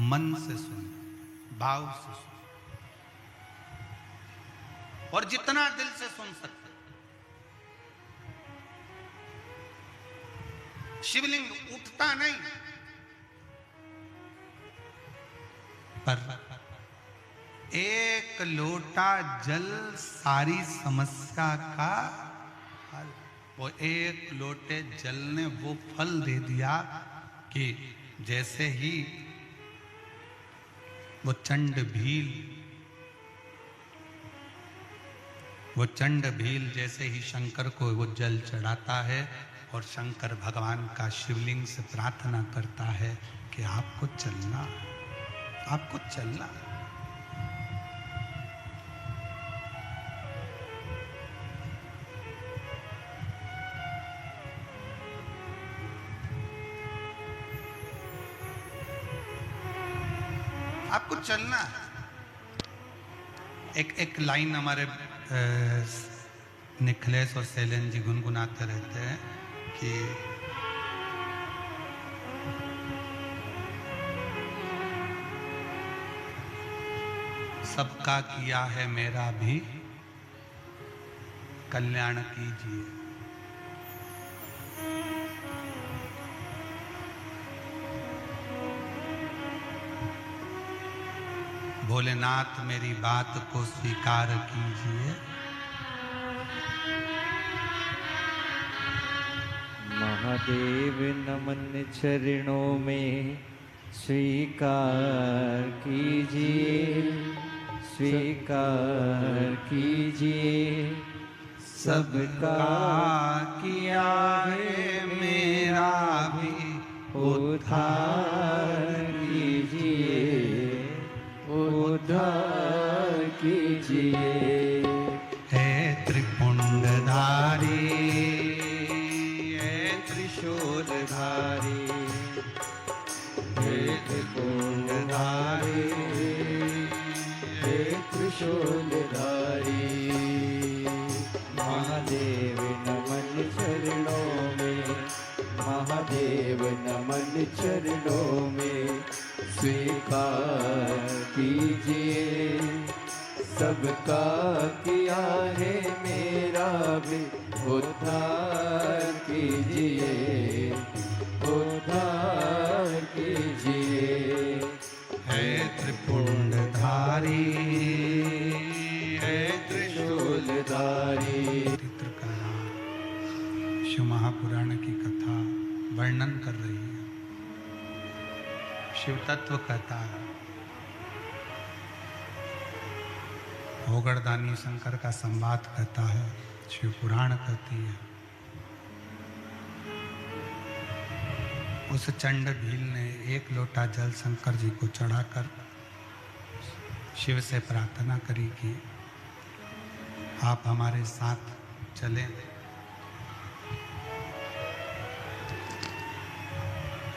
मन से सुने, भाव से सुने, और जितना दिल से सुन सकते। शिवलिंग उठता नहीं, पर एक लोटा जल सारी समस्या का हल। वो एक लोटे जल ने वो फल दे दिया कि जैसे ही वो चंड भील जैसे ही शंकर को वो जल चढ़ाता है और शंकर भगवान का शिवलिंग से प्रार्थना करता है कि आपको चलना, आपको चलना। आपको चलना। एक लाइन हमारे निखिलेश और शैलेंद्र जी गुनगुनाते रहते हैं कि सबका किया है मेरा भी कल्याण कीजिए। भोलेनाथ मेरी बात को स्वीकार कीजिए। महादेव नमन चरणों में स्वीकार कीजिए, स्वीकार कीजिए। सबका किया है मेरा भी उद्धार कीजिए, उद्धार कीजिए। है त्रिपुंडधारी, है त्रिशूलधारी, हे त्रिपुंडधारी, हे त्रिशूलधारी। महादेव नमन चरणों में, महादेव नमन चरणों में स्वीकार कीजिए। सबका किया है मेरा भी उद्धार कीजिए, उद्धार कीजिए। है त्रिपुंडधारी, है त्रिशूलधारी। चित्रकला शिव महापुराण की कथा वर्णन कर रही है। शिव तत्व कहता है, भोगड़दानी शंकर का संवाद कहता है, शिव पुराण कहती है। उस चंड भील ने एक लोटा जल शंकर जी को चढ़ाकर शिव से प्रार्थना करी कि आप हमारे साथ चलें,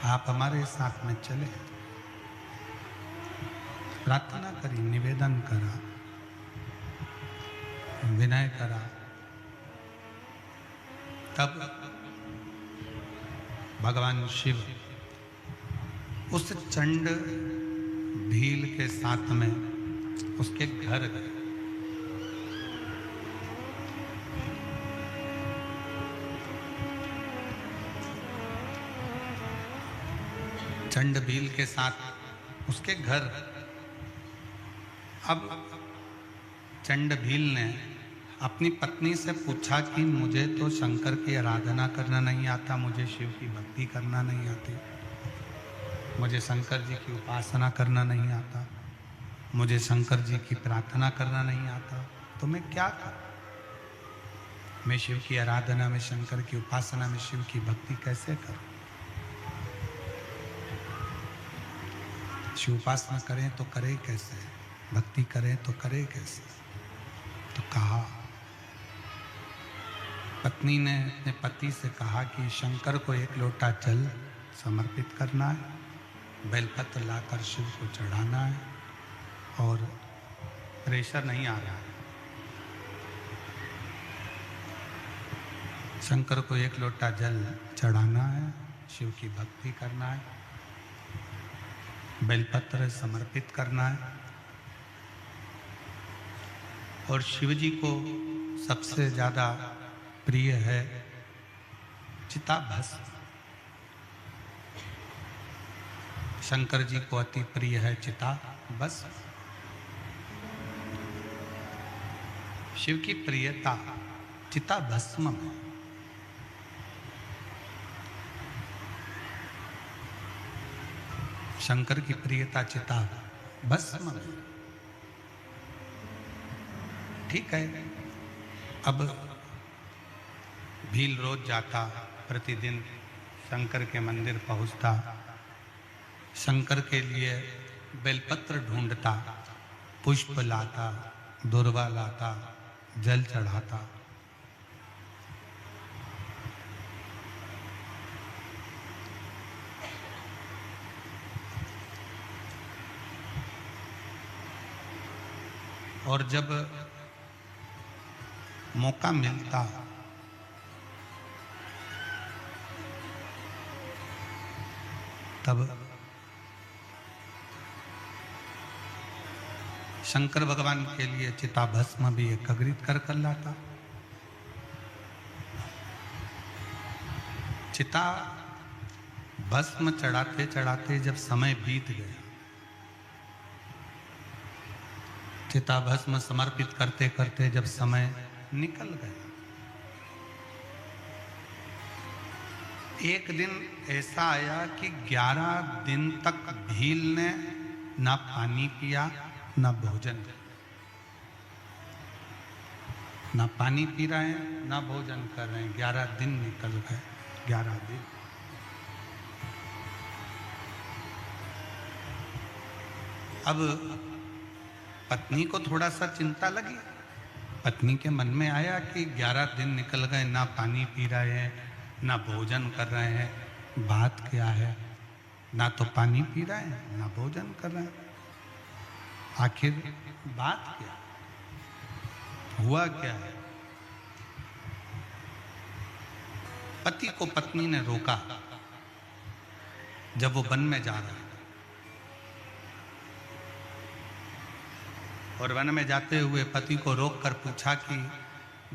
आप हमारे साथ में चले। प्रार्थना करी, निवेदन करा, विनय करा। तब भगवान शिव उस चंड भील के साथ में उसके घर गए। चंड भील के साथ उसके घर। अब चंड भील ने अपनी पत्नी से पूछा कि मुझे तो शंकर की आराधना करना नहीं आता, मुझे शिव की भक्ति करना नहीं आती, मुझे शंकर जी की उपासना करना नहीं आता, मुझे शंकर जी की प्रार्थना करना नहीं आता, तो मैं क्या करूं? मैं शिव की आराधना में, शंकर की उपासना में, शिव की भक्ति कैसे करूं? शिव उपासना करें तो करें कैसे, भक्ति करें तो करें कैसे? तो कहा, पत्नी ने अपने पति से कहा कि शंकर को एक लोटा जल समर्पित करना है, बेलपत्र लाकर शिव को चढ़ाना है, और प्रेशर नहीं आ रहा है। शंकर को एक लोटा जल चढ़ाना है, शिव की भक्ति करना है, बेलपत्र समर्पित करना है। और शिव जी को सबसे ज्यादा प्रिय है चिताभस्म। शंकर जी को अति प्रिय है चिताभस्म। शिव की प्रियता चिताभस्म में। शंकर की प्रियता चिताभस्म में। ठीक है। अब भील रोज जाता, प्रतिदिन शंकर के मंदिर पहुंचता, शंकर के लिए बेलपत्र ढूंढता, पुष्प लाता, दुर्वा लाता, जल चढ़ाता। और जब मौका मिलता तब शंकर भगवान के लिए चिताभस्म भी एकत्रित कर लाता। चिता भस्म चढ़ाते चढ़ाते जब समय बीत गया, चिता भस्म समर्पित करते करते जब समय निकल गया, एक दिन ऐसा आया कि 11 दिन तक भील ने ना पानी पिया ना भोजन। ना पानी पी रहे हैं ना भोजन कर रहे हैं। 11 दिन निकल गए। 11 दिन। अब पत्नी को थोड़ा सा चिंता लगी। पत्नी के मन में आया कि 11 दिन निकल गए, ना पानी पी रहे हैं ना भोजन कर रहे हैं, बात क्या है? ना तो पानी पी रहे हैं ना भोजन कर रहे हैं, आखिर बात क्या, हुआ क्या है? पति को पत्नी ने रोका जब वो वन में जा रहा है, और वन में जाते हुए पति को रोक कर पूछा कि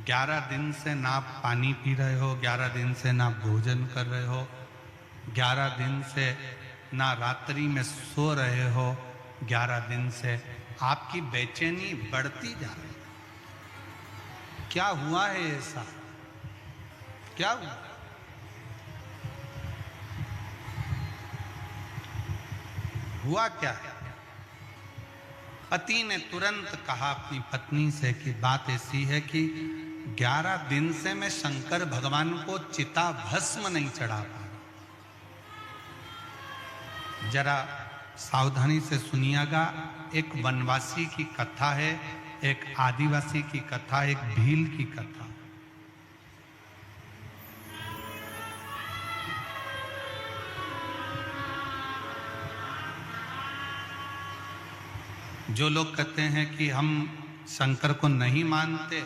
11 दिन से ना पानी पी रहे हो, 11 दिन से ना भोजन कर रहे हो, 11 दिन से ना रात्रि में सो रहे हो, 11 दिन से आपकी बेचैनी बढ़ती जा रही है, क्या हुआ है ऐसा? क्या हुआ? हुआ क्या है? पति ने तुरंत कहा अपनी पत्नी से कि बात ऐसी है कि 11 दिन से मैं शंकर भगवान को चिता भस्म नहीं चढ़ा पा। जरा सावधानी से सुनिएगा। एक वनवासी की कथा है, एक आदिवासी की कथा, एक भील की कथा। जो लोग कहते हैं कि हम शंकर को नहीं मानते,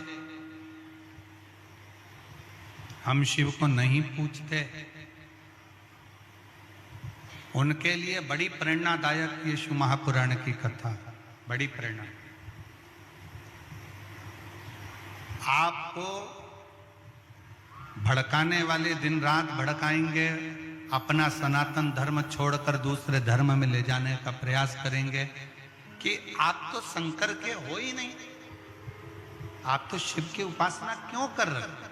हम शिव को नहीं पूजते, उनके लिए बड़ी प्रेरणादायक ये शिव महापुराण की कथा, बड़ी प्रेरणा। आपको भड़काने वाले दिन रात भड़काएंगे, अपना सनातन धर्म छोड़कर दूसरे धर्म में ले जाने का प्रयास करेंगे कि आप तो शंकर के हो ही नहीं, आप तो शिव की उपासना क्यों कर रहे हो?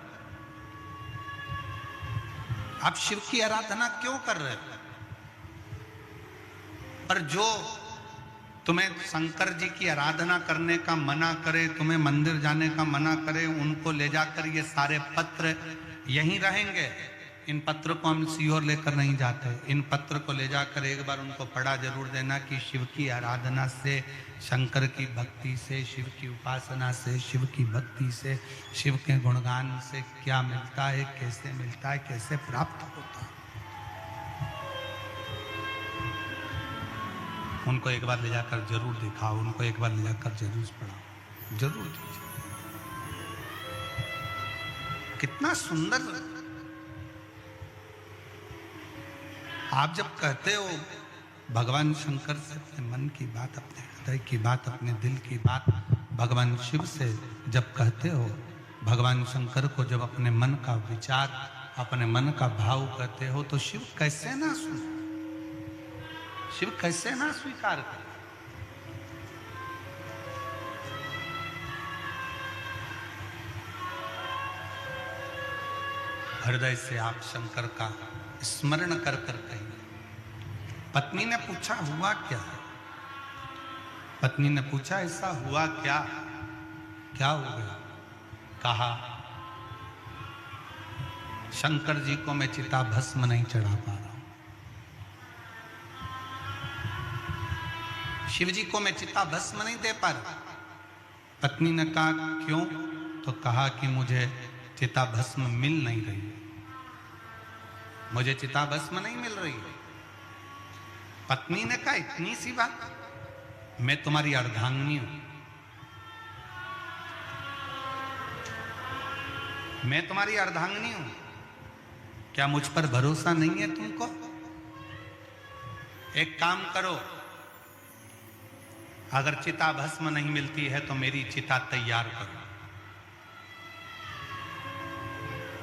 आप शिव की आराधना क्यों कर रहे हो? पर जो तुम्हें शंकर जी की आराधना करने का मना करे, तुम्हें मंदिर जाने का मना करे, उनको ले जाकर ये सारे पत्र यहीं रहेंगे। इन पत्र को हम सीहोर लेकर नहीं जाते। इन पत्र को ले जाकर एक बार उनको पढ़ा जरूर देना कि शिव की आराधना से, शंकर की भक्ति से, शिव की उपासना से, शिव की भक्ति से, शिव के गुणगान से क्या मिलता है, कैसे मिलता है, कैसे प्राप्त होता है। उनको एक बार ले जाकर जरूर दिखाओ, उनको एक बार ले जाकर जरूर पढ़ाओ, जरूर दीजिए। कितना सुंदर। आप जब कहते हो भगवान शंकर से अपने मन की बात, अपने हृदय की बात, अपने दिल की बात भगवान शिव से जब कहते हो, भगवान शंकर को जब अपने मन का विचार, अपने मन का भाव कहते हो, तो शिव कैसे ना सुने, शिव कैसे ना स्वीकार करे। हृदय से आप शंकर का स्मरण कर कर कहिए। पत्नी ने पूछा हुआ क्या? पत्नी ने पूछा ऐसा हुआ क्या, क्या हो गया? कहा शंकर जी को मैं चिता भस्म नहीं चढ़ा पा रहा हूं, शिव जी को मैं चिता भस्म नहीं दे पा रहा। पत्नी ने कहा क्यों? तो कहा कि मुझे चिता भस्म मिल नहीं रही है, मुझे चिता भस्म नहीं मिल रही है। पत्नी ने कहा इतनी सी बात, मैं तुम्हारी अर्धांगिनी हूं, मैं तुम्हारी अर्धांगिनी हूं, क्या मुझ पर भरोसा नहीं है तुमको? एक काम करो, अगर चिता भस्म नहीं मिलती है तो मेरी चिता तैयार करो।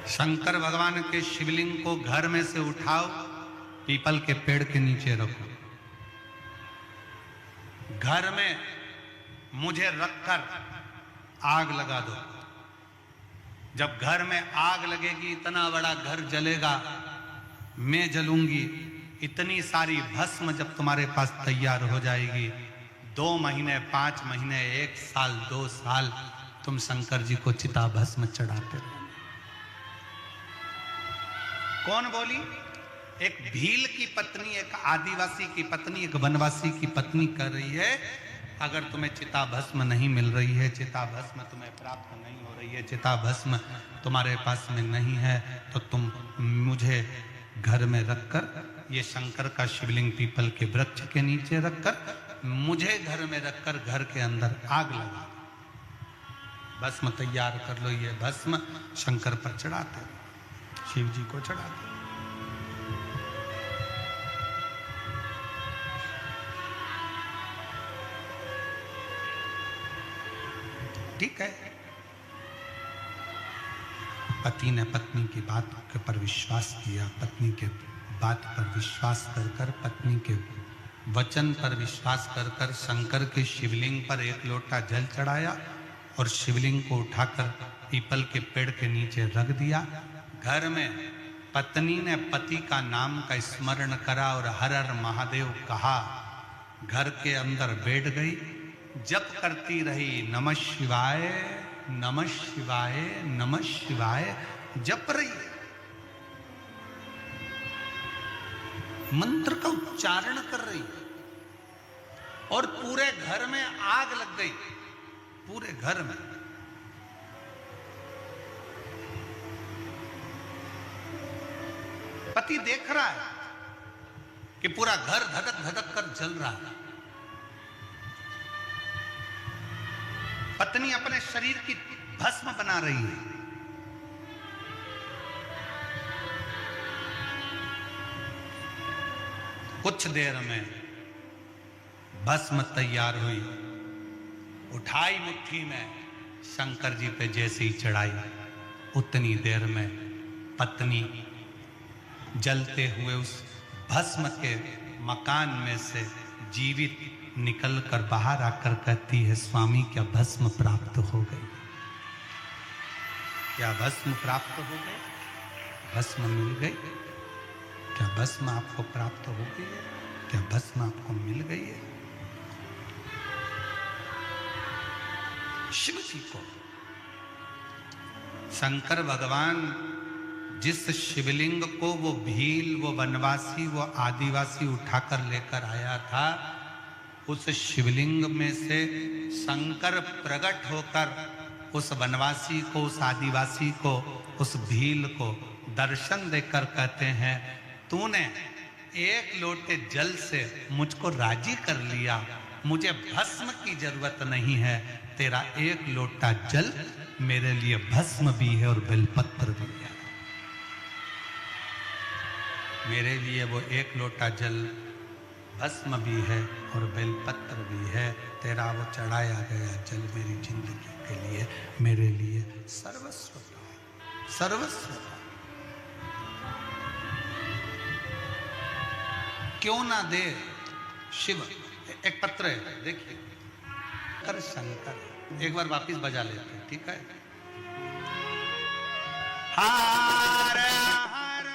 शंकर भगवान के शिवलिंग को घर में से उठाओ, पीपल के पेड़ के नीचे रखो, घर में मुझे रखकर आग लगा दो। जब घर में आग लगेगी, इतना बड़ा घर जलेगा, मैं जलूंगी, इतनी सारी भस्म जब तुम्हारे पास तैयार हो जाएगी, 2 महीने, 5 महीने, 1 साल, 2 साल तुम शंकर जी को चिता भस्म चढ़ाते रहो। कौन बोली? एक भील की पत्नी, एक आदिवासी की पत्नी, एक वनवासी की पत्नी कर रही है, अगर तुम्हें चिता भस्म नहीं मिल रही है, चिता भस्म तुम्हें प्राप्त नहीं हो रही है, चिता भस्म तुम्हारे पास में नहीं है, तो तुम मुझे घर में रखकर, ये शंकर का शिवलिंग पीपल के वृक्ष के नीचे रखकर, मुझे घर में रखकर घर के अंदर आग लगा दो, भस्म तैयार कर लो। ये भस्म शंकर पर चढ़ाते, शिव जी को चढ़ाते। ठीक है, पति ने पत्नी की बात के पर विश्वास किया, पत्नी के बात पर विश्वास कर कर, पत्नी के वचन पर विश्वास कर कर शंकर के शिवलिंग पर 1 लोटा जल चढ़ाया और शिवलिंग को उठाकर पीपल के पेड़ के नीचे रख दिया। घर में पत्नी ने पति का नाम का स्मरण करा और हर हर महादेव कहा, घर के अंदर बैठ गई, जप करती रही, नमः शिवाय नमः शिवाय नमः शिवाय जप रही, मंत्र का उच्चारण कर रही, और पूरे घर में आग लग गई, पूरे घर में। पति देख रहा है कि पूरा घर धधक धधक कर जल रहा है। पत्नी अपने शरीर की भस्म बना रही है। कुछ देर में भस्म तैयार हुई, उठाई मुट्ठी में, शंकर जी पे जैसे ही चढ़ाई, उतनी देर में पत्नी जलते हुए उस भस्म के मकान में से जीवित निकल कर बाहर आकर कहती है, स्वामी क्या भस्म प्राप्त हो गई? क्या भस्म प्राप्त हो गई? भस्म मिल गई? क्या भस्म आपको प्राप्त हो गई है? क्या भस्म आपको मिल गई है? शिव जी को शंकर भगवान जिस शिवलिंग को वो भील, वो वनवासी, वो आदिवासी उठाकर लेकर आया था, उस शिवलिंग में से शंकर प्रकट होकर उस वनवासी को, उस आदिवासी को, उस भील को दर्शन देकर कहते हैं, तूने 1 लोटे जल से मुझको राजी कर लिया, मुझे भस्म की जरूरत नहीं है, तेरा 1 लोटा जल मेरे लिए भस्म भी है और बेलपत्र भी है। मेरे लिए वो 1 लोटा जल भस्म भी है और बेलपत्र भी है, तेरा वो चढ़ाया गया जल मेरी जिंदगी के लिए, मेरे लिए सर्वस्व, सर्वस्व। क्यों ना दे शिव। एक पत्र है, देखिए, कर शंकर, एक बार वापिस बजा लेते हैं, ठीक है। हर हर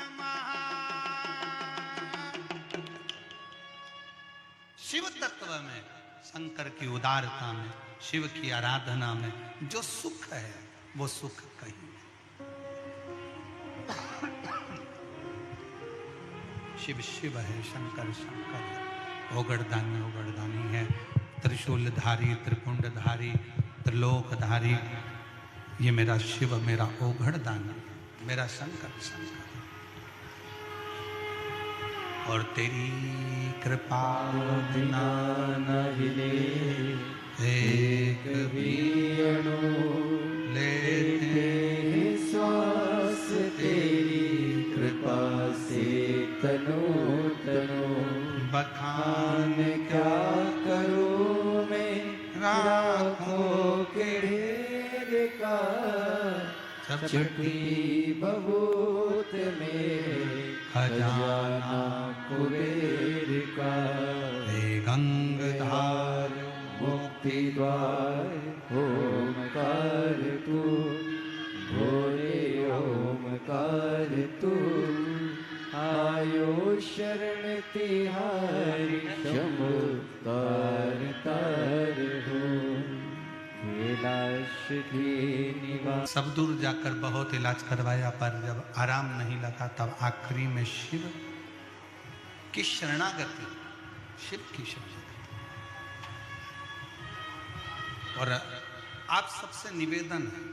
शिव तत्व में, शंकर की उदारता में, शिव की आराधना में जो सुख है वो सुख कहीं नहीं। शिव शिव है, शंकर शंकर है, ओगड़दानी ओगड़दानी है, त्रिशूलधारी, त्रिपुंडधारी, त्रिलोकधारी, ये मेरा शिव, मेरा ओगड़दानी, मेरा शंकर शंकर। और तेरी कृपा बिना न हिले एक भी अणु, लेते श्वास तेरी कृपा से तनो तनो। बखान क्या करूं मैं राखों के ढेर का, छठी बहुत मेरे खजाना कुबेर का। हे गंगाधार मुक्ति द्वार ओमकार तू, भोले ओमकार तू। आयो शरण तिहारी शंभु तार तार हो, कैलाश के निवास। सब दूर जाकर बहुत इलाज करवाया, पर जब आराम नहीं लगा तब आखिरी में शिव की शरणागति, शिव की शरणागति। और आप सबसे निवेदन है,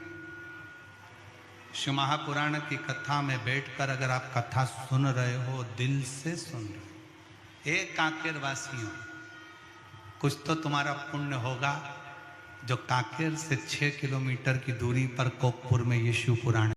शिव महापुराण की कथा में बैठकर अगर आप कथा सुन रहे हो, दिल से सुन रहे, एक कांकेर वासियों, कुछ तो तुम्हारा पुण्य होगा जो कांकेर से 6 किलोमीटर की दूरी पर कोकपुर में ये शिव पुराण